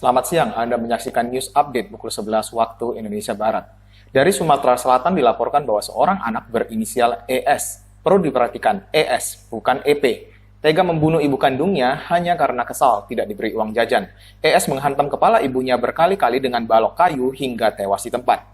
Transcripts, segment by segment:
Selamat siang, Anda menyaksikan News Update pukul 11 waktu Indonesia Barat. Dari Sumatera Selatan dilaporkan bahwa seorang anak berinisial ES, perlu diperhatikan ES, bukan EP, tega membunuh ibu kandungnya hanya karena kesal tidak diberi uang jajan. ES menghantam kepala ibunya berkali-kali dengan balok kayu hingga tewas di tempat.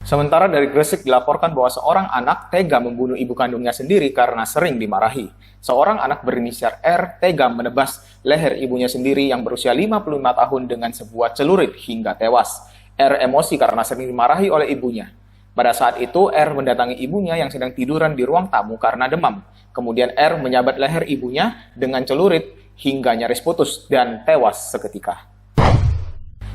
Sementara dari Gresik dilaporkan bahwa seorang anak tega membunuh ibu kandungnya sendiri karena sering dimarahi. Seorang anak berinisial R tega menebas leher ibunya sendiri yang berusia 55 tahun dengan sebuah celurit hingga tewas. R emosi karena sering dimarahi oleh ibunya. Pada saat itu, R mendatangi ibunya yang sedang tiduran di ruang tamu karena demam. Kemudian R menyabat leher ibunya dengan celurit hingga nyaris putus dan tewas seketika.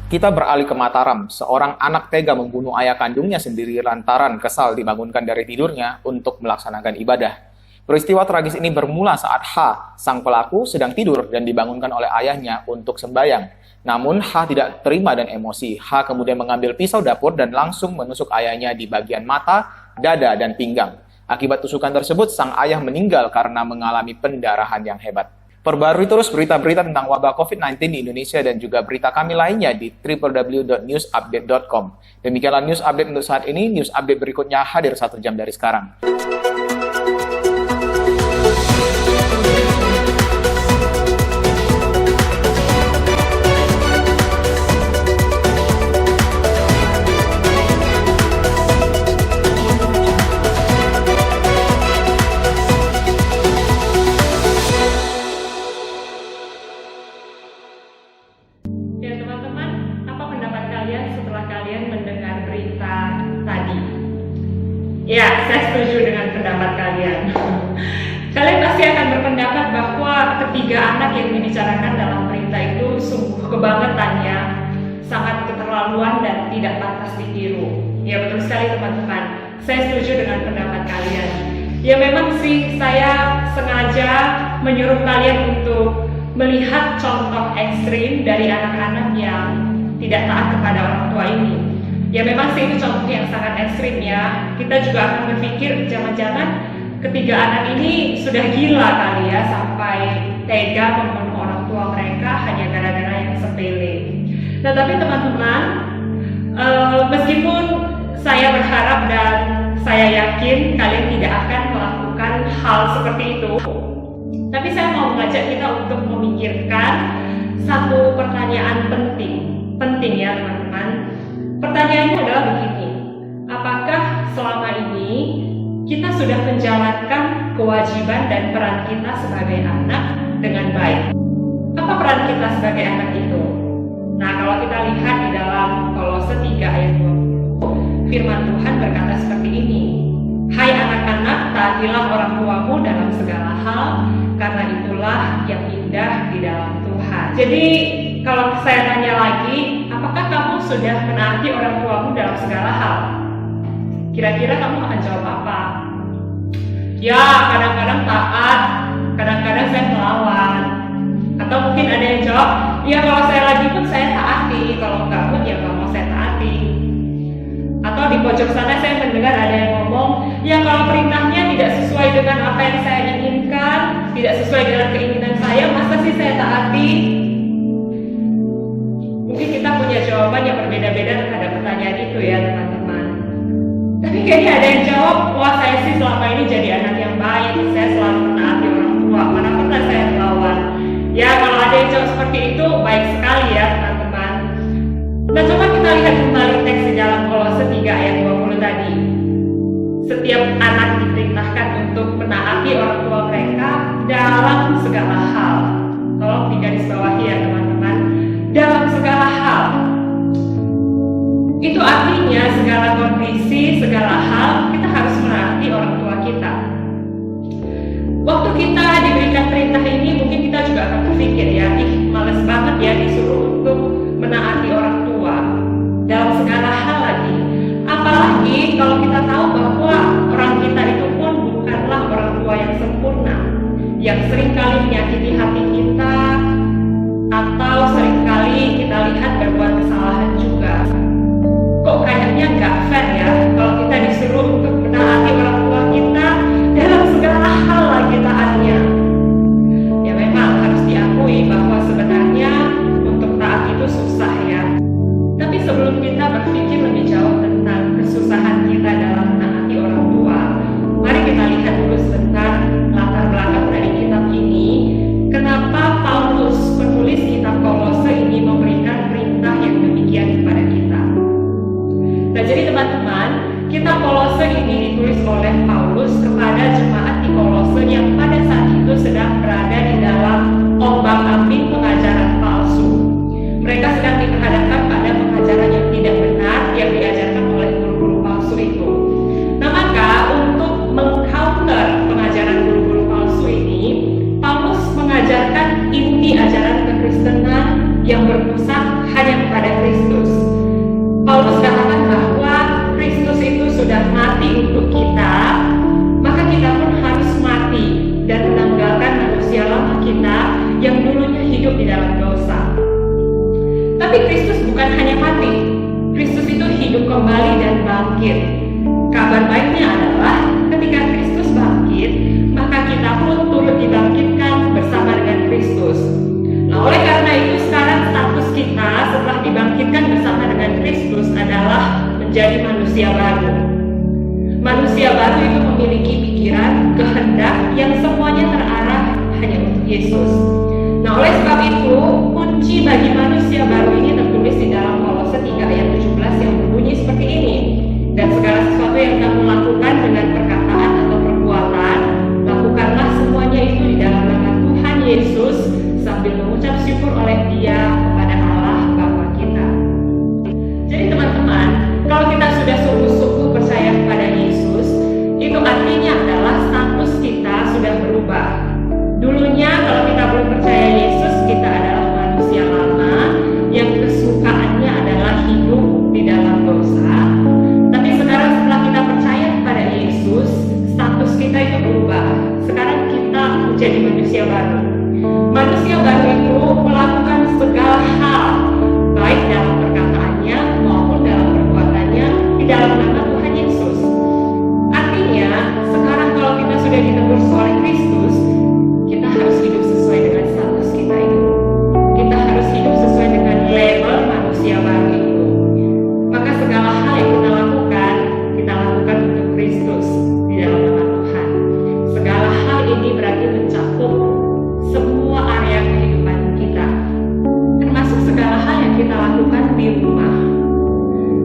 Kita beralih ke Mataram. Seorang anak tega membunuh ayah kandungnya sendiri lantaran kesal dibangunkan dari tidurnya untuk melaksanakan ibadah. Peristiwa tragis ini bermula saat H, sang pelaku, sedang tidur dan dibangunkan oleh ayahnya untuk sembahyang. Namun H tidak terima dan emosi. H kemudian mengambil pisau dapur dan langsung menusuk ayahnya di bagian mata, dada, dan pinggang. Akibat tusukan tersebut, sang ayah meninggal karena mengalami pendarahan yang hebat. Perbarui terus berita-berita tentang wabah COVID-19 di Indonesia dan juga berita kami lainnya di www.newsupdate.com. Demikianlah News Update untuk saat ini. News Update berikutnya hadir 1 jam dari sekarang. Ya teman-teman, apa pendapat kalian setelah kalian mendengar berita tadi? Ya, saya setuju dengan pendapat kalian. Kalian pasti akan berpendapat bahwa ketiga anak yang dibicarakan dalam berita itu sungguh kebangetannya, sangat keterlaluan dan tidak pantas ditiru. Ya betul sekali teman-teman, saya setuju dengan pendapat kalian. Ya memang sih saya sengaja menyuruh kalian untuk melihat contoh ekstrim dari anak-anak yang tidak taat kepada orang tua ini. Ya memang sih itu contoh yang sangat ekstrim ya. Kita juga akan berpikir jangan-jangan ketiga anak ini sudah gila kali ya sampai tega membunuh orang tua mereka hanya gara-gara yang sepele. Nah tapi teman-teman, meskipun saya berharap dan saya yakin kalian tidak akan melakukan hal seperti itu, tapi saya mau mengajak kita untuk memikirkan satu pertanyaan penting ya teman-teman. Pertanyaannya adalah begini, apakah selama ini kita sudah menjalankan kewajiban dan peran kita sebagai anak dengan baik? Apa peran kita sebagai anak itu? Nah kalau kita lihat di dalam Kolose 3 ayat 20, firman Tuhan berkata seperti ini, hai anak-anak, taatilah orang tuamu dalam segala hal, karena itulah yang indah di dalam Tuhan. Jadi kalau saya tanya lagi, apakah kamu sudah menaati orang tuamu dalam segala hal? Kira-kira kamu akan jawab apa? Ya, kadang-kadang taat, kadang-kadang saya melawan. Atau mungkin ada yang jawab, ya kalau saya lagi pun saya taati, kalau enggak pun ya nggak mau saya taati. Atau di pojok sana saya mendengar ada yang ngomong, ya kalau perintahnya tidak sesuai dengan apa yang saya inginkan, tidak sesuai dengan keinginan saya, masa sih saya taati? Mungkin kita punya jawaban yang berbeda-beda terhadap pertanyaan itu ya teman-teman. Tapi kayaknya ada yang jawab, wah saya sih selama ini jadi anak yang baik, saya selalu menaati orang tua, mana pernah saya melawan. Ya kalau ada yang jawab seperti itu, baik sekali ya teman-teman. Nah coba kita lihat kembali teks di dalam Kolose 3 ayat 20 tadi. Setiap anak diperintahkan untuk menaati orang tua mereka dalam segala hal. Tolong digarisbawahi ya teman-teman, dalam segala hal. Itu artinya segala kondisi, segala hal kita harus menaati orang tua kita. Waktu kita diberikan perintah ini mungkin kita juga akan berpikir ya, males banget ya disuruh untuk menaati orang tua dalam segala hal lagi. Apalagi kalau kita tahu bahwa orang kita itu pun bukanlah orang tua yang sempurna, yang seringkali menyakiti hati kita, atau seringkali kita lihat berbuat kesalahan juga. Kok kayaknya nggak fair ya kalau kita disuruh untuk menaati orang tua kita dalam segala hal lagi taatnya. Ya memang harus diakui bahwa sebenarnya untuk taat itu susah. teman-teman, kitab Kolose ini ditulis oleh Paulus kepada jemaat di Kolose yang pada saat itu sedang berada di dalam ombak-ambing pengajaran palsu. Mereka sedang diperhadapkan pada pengajaran yang tidak benar yang diajarkan oleh guru-guru palsu itu. Nah, maka untuk mengcounter pengajaran guru-guru palsu ini, Paulus mengajarkan inti ajaran kekristenan yang berpusat hanya kepada Kristus. Paulus katakan bahwa Kristus itu sudah mati untuk kita, maka kita pun harus mati dan menanggalkan manusia lama kita yang dulunya hidup di dalam dosa. Tapi Kristus bukan hanya mati, Kristus itu hidup kembali dan bangkit. Kabar baiknya adalah ketika Kristus bangkit, maka kita pun turut dibangkitkan bersama dengan Kristus. Nah, oleh karena itu sekarang status kita setelah dibangkitkan bersama dengan Kristus adalah menjadi manusia baru. Manusia baru itu memiliki pikiran, kehendak yang semuanya terarah hanya untuk Yesus. Nah, oleh sebab itu, kunci bagi manusia baru ini tertulis di dalam Kolose 3 ayat 17 yang berbunyi seperti ini. Dan segala sesuatu yang kamu lakukan dengan perkataan atau perbuatan, lakukanlah semuanya itu di dalam nama Tuhan Yesus sambil mengucap syukur oleh Dia kepada Allah Bapa kita. Jadi teman-teman, kalau kita sudah sungguh-sungguh percaya kepada Yesus, itu artinya adalah status kita sudah berubah. Dulunya kalau kita belum percaya Yesus, kita adalah manusia lama yang kesukaannya adalah hidup di dalam dosa. Tapi sekarang setelah kita percaya kepada Yesus, status kita itu berubah. Sekarang kita menjadi manusia baru. Manusia baru itu melakukan segala hal, baik dalam perkataannya maupun dalam perbuatannya, di dalam nama Tuhan Yesus. Artinya, sekarang kalau kita sudah ditebus oleh Kristus, kita harus hidup sesuai dengan status kita itu. Kita harus hidup sesuai dengan label manusia baru itu. Maka segala hal yang kita lakukan untuk Kristus di dalam nama Tuhan. Segala hal ini berarti mencakup semua area kehidupan kita, termasuk segala hal yang kita lakukan di rumah.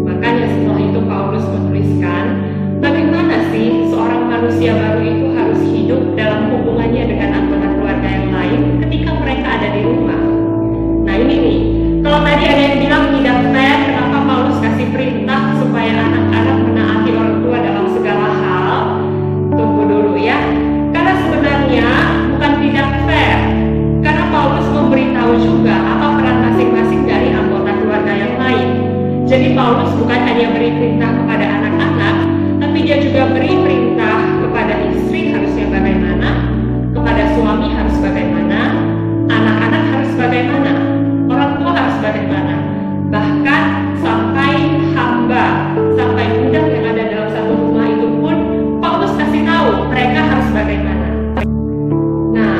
Makanya setelah itu Paulus menuliskan, bagaimana sih seorang manusia baru itu harus hidup dalam hubungannya dengan anggota keluarga yang lain ketika mereka ada di rumah. Nah ini nih, kalau tadi ada yang bilang tidak fair, kenapa Paulus kasih perintah supaya anak-anak menaati orang tua dalam segala hal? Tunggu dulu ya, karena sebenarnya bukan tidak fair, karena Paulus memberitahu juga apa peran masing-masing dari anggota keluarga yang lain. Jadi Paulus bukan hanya beri perintah kepada anak-anak, tapi dia juga beri perintah kepada istri harusnya bagaimana, kepada suami harus bagaimana, anak-anak harus bagaimana, orang tua harus bagaimana, bahkan sampai hamba, sampai budak yang ada dalam satu rumah itu pun Paulus kasih tahu mereka harus bagaimana. Nah,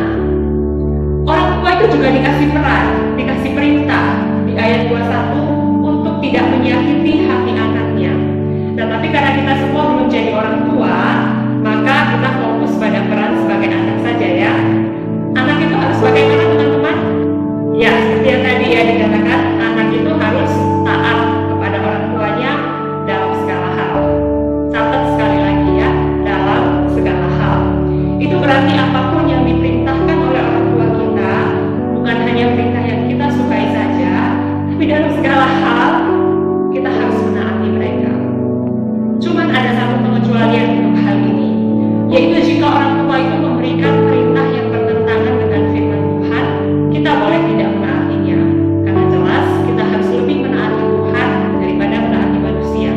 orang tua itu juga dikasih peran, dikasih perintah di ayat 21 untuk tidak menyakiti hati anaknya. Nah, tapi karena kita semua belum jadi orang tua, maka kita fokus pada peran sebagai anak saja ya. Anak itu harus bagaimana teman-teman? Ya, seperti yang tadi ya dikatakan, anak itu harus taat kepada orang tuanya dalam segala hal. Catat sekali lagi ya, dalam segala hal. Itu berarti apapun yang diperintahkan oleh orang tua kita, bukan hanya perintah yang kita sukai saja, tapi dalam segala hal kita harus menaati mereka. Cuman ada satu pengecualian untuk hal ini, yaitu jika orang tua itu memberikan perintah yang bertentangan dengan firman Tuhan, kita boleh tidak menaatinya, karena jelas kita harus lebih menaati Tuhan daripada menaati manusia.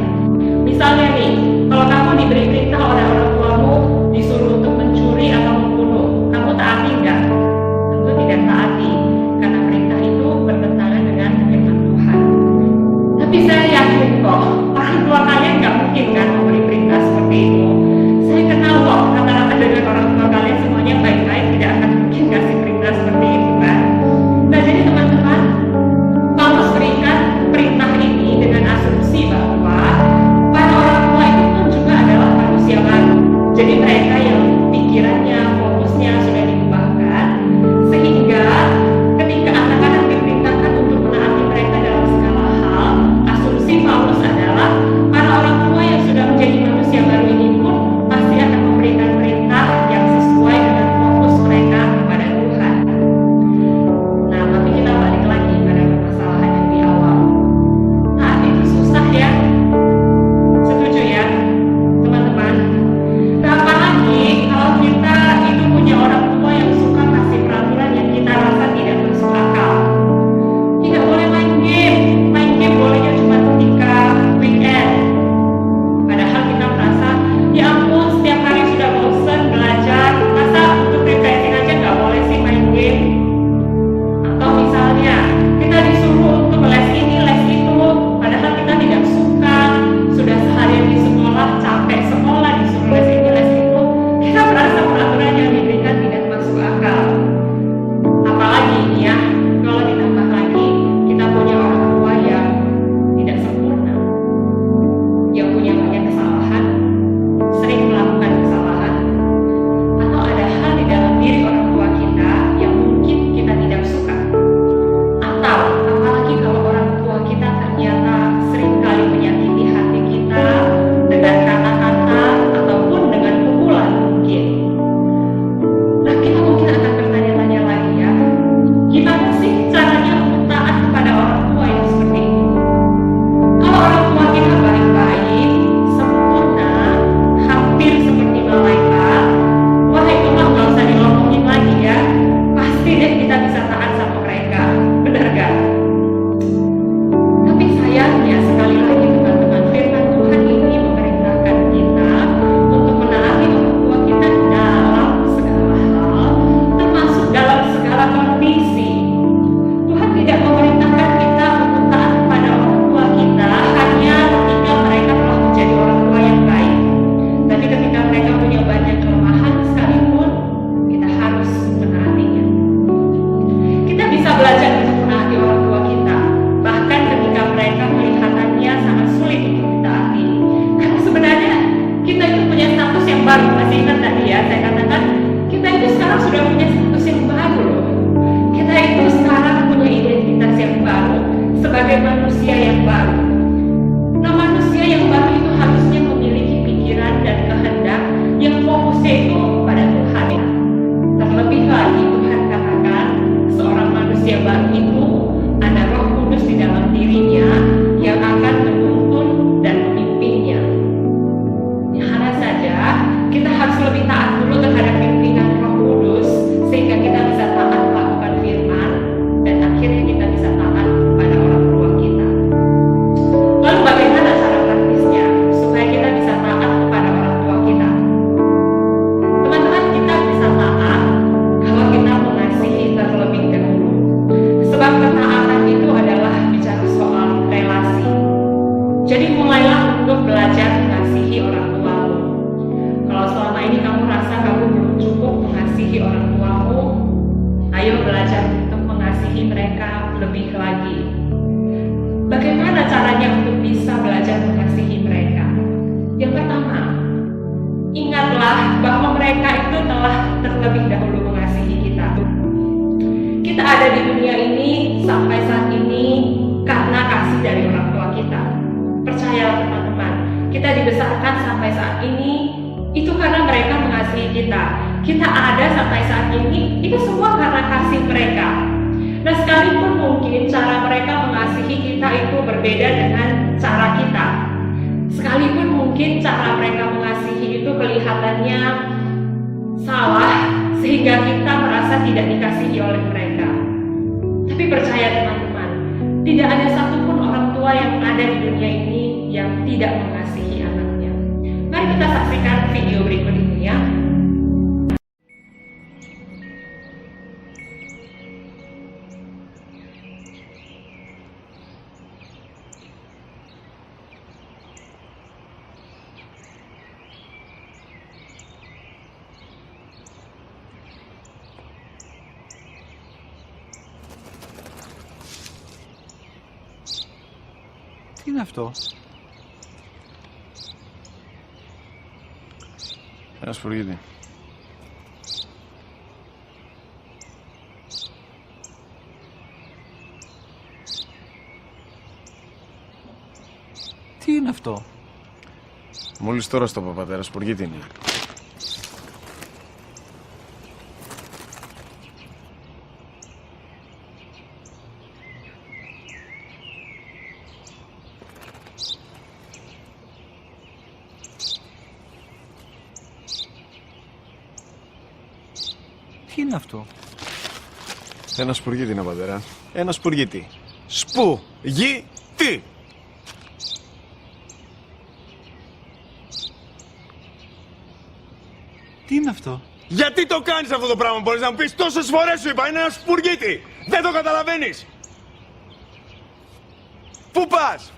Misalnya nih, kalau kamu diberi perintah oleh orang tuamu disuruh untuk mencuri atau membunuh, kamu taati nggak? Tentu tidak taati, karena perintah itu bertentangan dengan firman Tuhan. Tapi saya yakin kok, orang tua kalian nggak mungkin kan memberi perintah seperti itu. Saya kenal kok, rata-rata dengan orang tua kalian semuanya baik-baik, tidak akan mungkin kasih perintah seperti itu kan. Nah jadi teman-teman, Paulus berikan perintah ini dengan asumsi bahwa para orang tua itu pun juga adalah manusia teman-teman masih ingat tadi ya, saya katakan kita itu sekarang sudah punya status yang baru loh. Kita itu sekarang punya identitas yang baru sebagai manusia yang baru. Nah, manusia yang baru itu harusnya memiliki pikiran dan kehendak yang fokusnya itu pada Tuhan. Terlebih lagi Tuhan katakan seorang manusia baru itu ada Roh Kudus di dalam dirinya yang akan menuntun dan memimpinnya. Ya, hanya saja kita harus lebih taat dulu terhadap pimpinan Roh Kudus sehingga kita bisa taat melakukan firman dan akhirnya kita bisa taat pada orang tua kita. Lalu bagaimana cara praktisnya supaya kita bisa taat kepada orang tua kita? Teman-teman, kita bisa taat kalau kita mengasihi terlebih dahulu. Sebab ketaatan itu adalah bicara soal relasi. Jadi mulailah untuk belajar mengasihi orang tuamu. Kalau selama ini kamu rasa kamu belum cukup mengasihi orang tuamu, ayo belajar untuk mengasihi mereka lebih lagi. Bagaimana caranya untuk bisa belajar mengasihi mereka? Yang pertama, ingatlah bahwa mereka itu telah terlebih dahulu mengasihi kita. Kita ada di dunia ini sampai saat ini karena kasih dari orang tua kita. Percayalah teman-teman, kita dibesarkan sampai saat ini itu karena mereka mengasihi kita. Kita ada sampai saat ini itu semua karena kasih mereka. Nah, sekalipun mungkin cara mereka mengasihi kita itu berbeda dengan cara kita, sekalipun mungkin cara mereka mengasihi itu kelihatannya salah sehingga kita merasa tidak dikasihi oleh mereka, tapi percaya teman-teman, tidak ada satupun orang tua yang ada di dunia ini yang tidak mengasihi anaknya. Mari kita saksikan video berikut ini ya. Τι είναι αυτό? Ένα σπουργίτη. Τι είναι αυτό? Μόλις τώρα στο πατέρα, σπουργίτη είναι. Τι είναι αυτό? Ένα σπουργίτη είναι, πατέρα. Ένα σπουργίτη. Σπου-γι-τι! Τι είναι αυτό? Γιατί το κάνεις αυτό το πράγμα, μπορείς να μου πεις? Τόσες φορές σου είπα, είναι ένα σπουργίτη! Δεν το καταλαβαίνεις! Πού πας?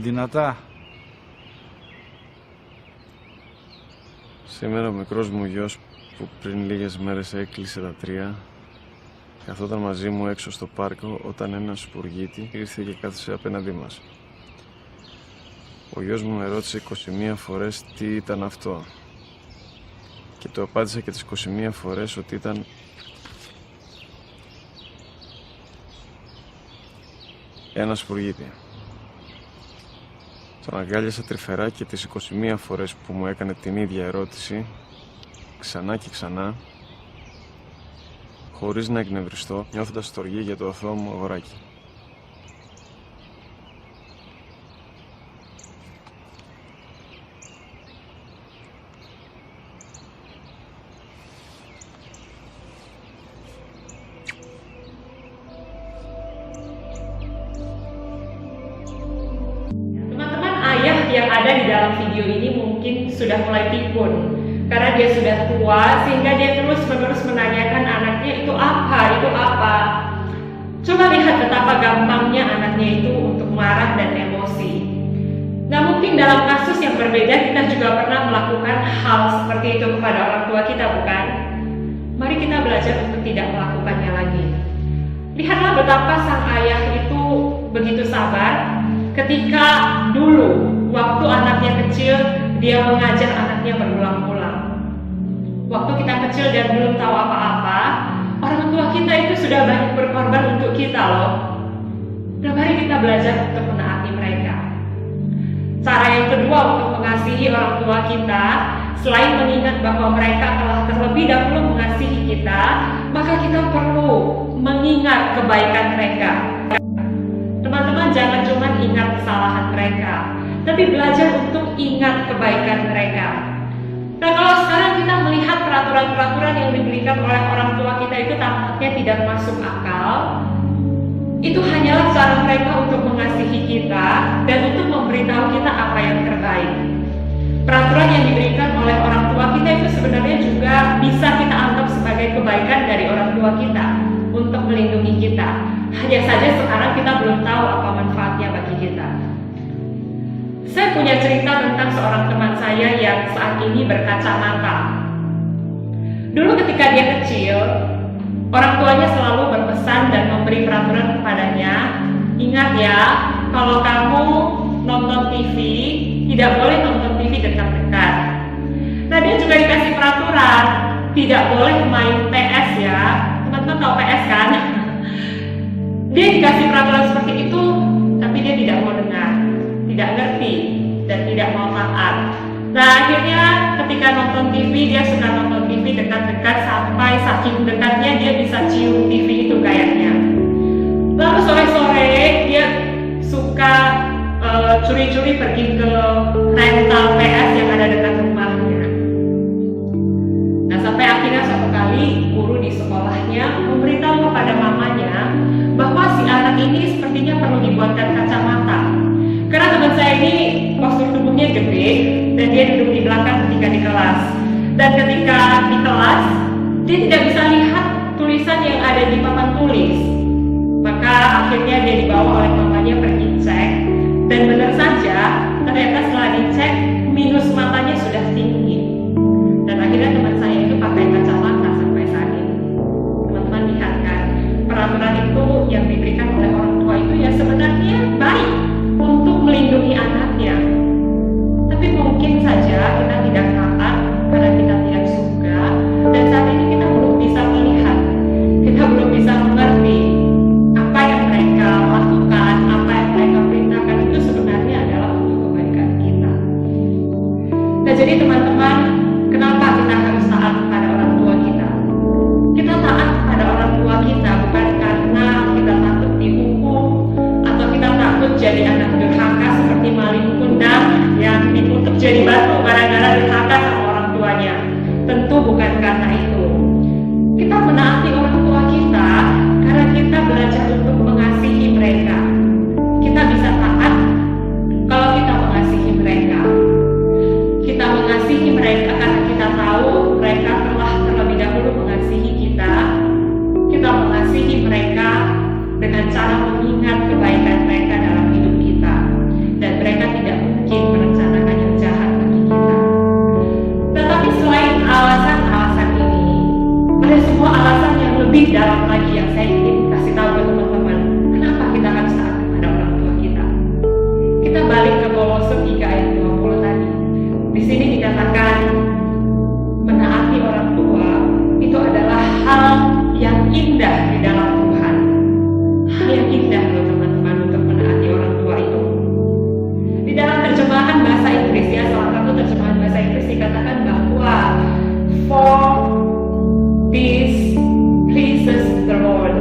Δυνατά. Σήμερα ο μικρός μου γιος που πριν λίγες μέρες έκλεισε τα 3 καθόταν μαζί μου έξω στο πάρκο όταν ένα σπουργίτη ήρθε και κάθισε απέναντί μας. Ο γιος μου με ρώτησε 21 φορές τι ήταν αυτό και του απάντησα και τις 21 φορές ότι ήταν ένα σπουργίτη. Τον αγκάλιασα τρυφερά και τις 21 φορές που μου έκανε την ίδια ερώτηση, ξανά και ξανά, χωρίς να εκνευριστώ, νιώθοντας στοργή για το αθώο μου αγοράκι. ada di dalam video ini mungkin sudah mulai pikun karena dia sudah tua sehingga dia terus-menerus menanyakan anaknya itu apa. Coba lihat betapa gampangnya anaknya itu untuk marah dan emosi. Nah, mungkin dalam kasus yang berbeda kita juga pernah melakukan hal seperti itu kepada orang tua kita, bukan? Mari kita belajar untuk tidak melakukannya lagi. Lihatlah betapa sang ayah itu begitu sabar ketika dulu waktu anaknya kecil dia mengajar anaknya berulang-ulang. Waktu kita kecil dan belum tahu apa-apa, orang tua kita itu sudah banyak berkorban untuk kita loh. Nah, mari kita belajar untuk menaati mereka. Cara yang kedua untuk mengasihi orang tua kita, selain mengingat bahwa mereka telah terlebih dahulu mengasihi kita, maka kita perlu mengingat kebaikan mereka. Teman-teman, jangan cuma ingat kesalahan mereka, tapi belajar untuk ingat kebaikan mereka. Nah, kalau sekarang kita melihat peraturan-peraturan yang diberikan oleh orang tua kita itu tampaknya tidak masuk akal, itu hanyalah cara mereka untuk mengasihi kita dan untuk memberitahu kita apa yang terbaik. Peraturan yang diberikan oleh orang tua kita itu sebenarnya juga bisa kita anggap sebagai kebaikan dari orang tua kita untuk melindungi kita. Hanya saja sekarang kita belum tahu apa manfaatnya bagi kita. Saya punya cerita tentang seorang teman saya yang saat ini berkacamata. Dulu ketika dia kecil, orang tuanya selalu berpesan dan memberi peraturan kepadanya, ingat ya, kalau kamu nonton TV, tidak boleh nonton TV dekat-dekat. Nah, dia juga dikasih peraturan, tidak boleh main PS ya. Teman-teman tahu PS kan? Dia dikasih peraturan seperti itu, tapi dia tidak mau dengar, tidak ngerti, dan tidak mau taat. Nah, akhirnya ketika nonton TV, dia suka nonton TV dekat-dekat sampai saking dekatnya dia bisa cium TV itu kayaknya. Lalu sore-sore dia suka curi-curi pergi ke rental PS yang ada dekat rumahnya. Nah, sampai akhirnya suatu kali guru di sekolahnya memberitahu kepada mamanya bahwa si anak ini sepertinya perlu dibuatkan kacamata. Karena teman saya ini postur tubuhnya gede dan dia duduk di belakang ketika di kelas. Dan ketika di kelas, dia tidak bisa lihat tulisan yang ada di papan tulis. Maka akhirnya dia dibawa oleh mamanya pergi cek. Dan benar saja, ternyata setelah dicek, minus matanya sudah tinggi. Dan akhirnya teman saya itu pakai kacamata sampai saat ini. Teman-teman lihat kan, peraturan itu yang diberikan oleh orang tua itu ya sebenarnya baik untuk melindungi anaknya. Tapi mungkin saja kita tidak taat karena kita tidak suka, dan saat ini kita belum bisa melihat, kita belum bisa mengerti apa yang mereka lakukan, apa yang mereka perintahkan itu sebenarnya adalah untuk kebaikan kita. Nah, jadi teman-teman, kenapa kita harus taat kepada orang tua kita? Kita taat kepada orang tua kita bukan karena kita takut dihukum atau kita takut jadi anak durhaka seperti maling kundang yang dikutuk jadi batu gara-gara durhaka sama orang tuanya. Tentu bukan karena itu. Kita menaati orang tua kita karena kita belajar untuk mengasihi mereka. Kita bisa taat kalau kita mengasihi mereka. Kita mengasihi mereka karena kita tahu mereka telah terlebih dahulu mengasihi kita. Kita mengasihi mereka dengan cara mengingat kebaikan mereka dalam hidup kita. Dan mereka tidak mungkin merencanakan yang jahat bagi kita. Tetapi selain alasan-alasan ini, ada semua alasan yang lebih dalam lagi yang saya ingin kasih tahu ke teman-teman. Kenapa kita harus taat kepada orang tua kita? Kita balik ke Kolose 3 ayat 20 tadi. Di sini dikatakan menaati orang tua itu adalah hal yang indah di dalam Tuhan. Hal yang indah loh teman-teman untuk menaati orang tua itu. Di dalam terjemahan bahasa Inggris ya, salah satu terjemahan bahasa Inggris dikatakan bahwa for this pleases the Lord.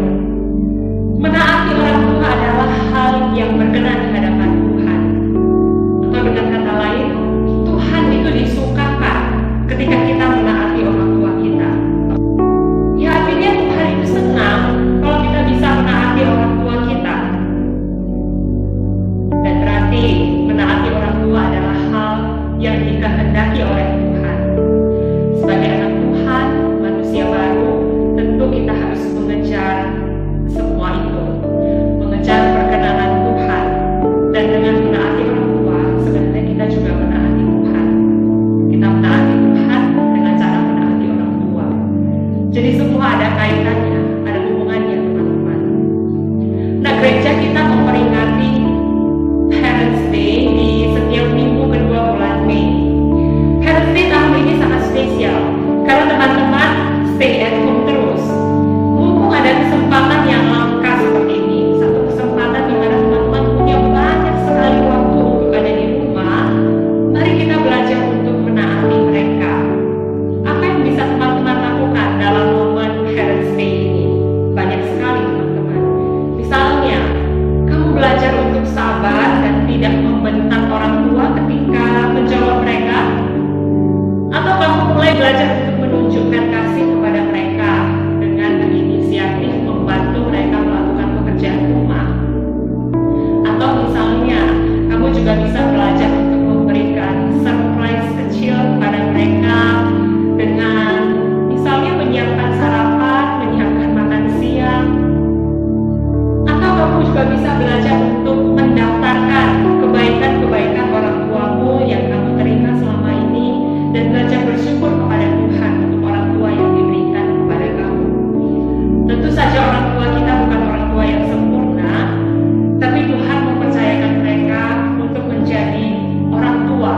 Jadi semua ada kaitannya, ada hubungannya teman-teman. Nah, gereja kita memperingati Parents Day di setiap minggu kedua bulan Mei. Parents Day tahun ini sangat spesial karena teman-teman stay at home terus. Mumpung ada kesempatan yang langka seperti ini, satu kesempatan di mana teman-teman punya banyak sekali waktu untuk ada di rumah, mari kita belajar untuk menaati mereka. Apa yang bisa teman-teman lakukan dalam momen Parents Day ini? Banyak sekali teman-teman. Misalnya, kamu belajar untuk sabar dan tidak membentak orang tua ketika menjawab mereka, atau kamu mulai belajar untuk menunjukkan kasih kepada mereka dengan berinisiatif membantu mereka melakukan pekerjaan rumah. Atau misalnya, kamu juga bisa belajar untuk memberikan surprise kecil kepada mereka dengan misalnya menyiapkan sarapan, menyiapkan makan siang. Atau kamu juga bisa belajar untuk mendaftarkan kebaikan-kebaikan orang tuamu yang kamu terima selama ini dan belajar bersyukur kepada Tuhan untuk orang tua yang diberikan kepada kamu. Tentu saja orang tua kita bukan orang tua yang sempurna, tapi Tuhan mempercayakan mereka untuk menjadi orang tua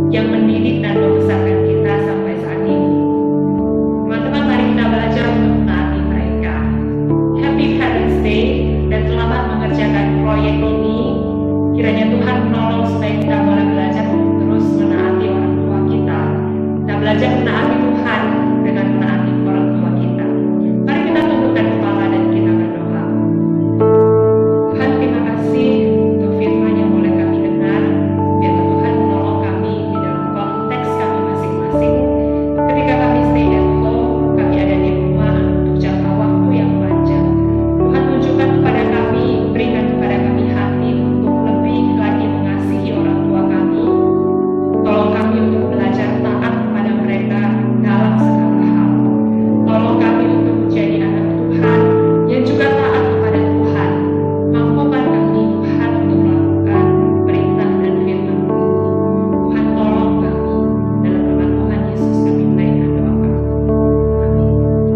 yang mendidik dan membesarkan kita sampai saat ini. Teman-teman, mari kita belajar untuk menaati mereka. Happy Parents Day dan selamat mengerjakan proyek ini. Kiranya Tuhan menolong supaya kita boleh belajar untuk terus menaati orang tua kita. Kita belajar menaati